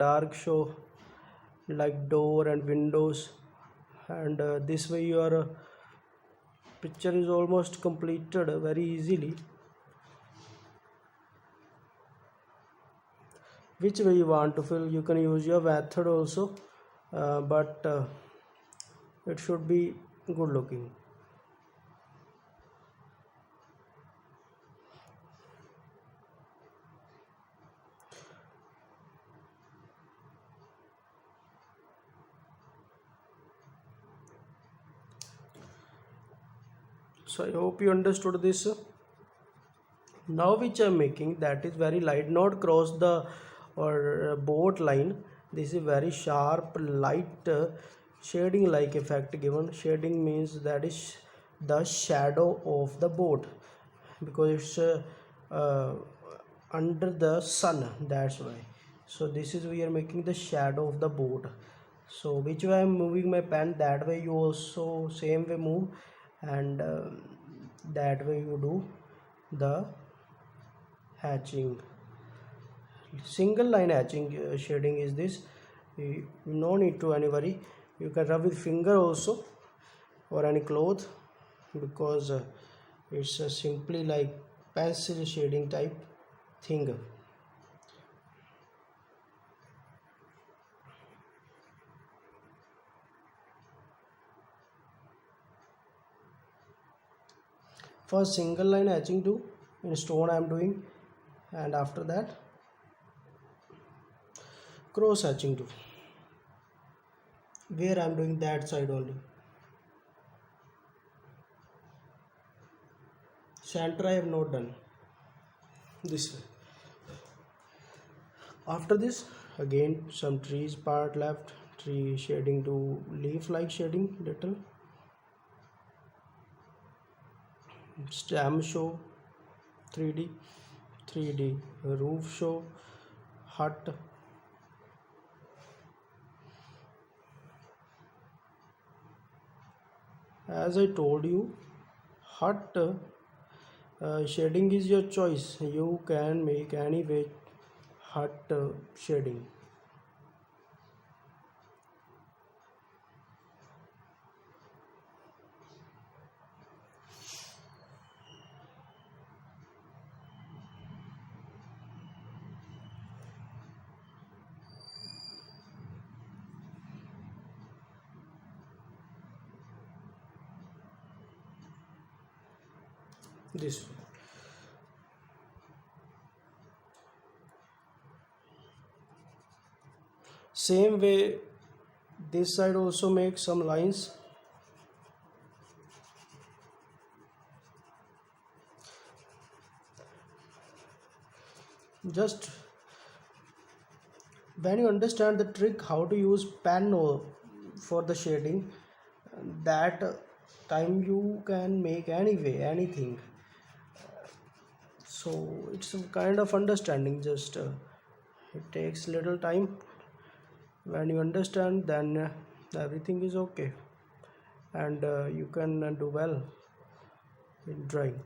dark show like door and windows, and this way your picture is almost completed very easily. Which way you want to fill, you can use your method also, but it should be good looking. So I hope you understood this. Now which I'm making, that is very light, not cross the or boat line. This is very sharp light shading like effect given. Shading means that is the shadow of the boat, because it's uh, under the sun, that's why. So this is, we are making the shadow of the boat. So which way I'm moving my pen, that way you also same way move, and that way you do the hatching. Single line hatching shading is this. No need to any worry, you can rub with finger also or any cloth, because it's simply like pencil shading type thing. First single line hatching to in stone I am doing, and after that cross hatching to where I am doing that side only. Center I have not done, this way. After this again some trees part left, tree shading to leaf like shading little, stem show 3D, 3D roof show, hut, as I told you, hut shading is your choice, you can make any way hut shading. This way. Same way this side also make some lines. Just when you understand the trick how to use pen for the shading, that time you can make anyway anything. So it's a kind of understanding, just it takes little time. When you understand, then everything is okay, and you can do well in drawing.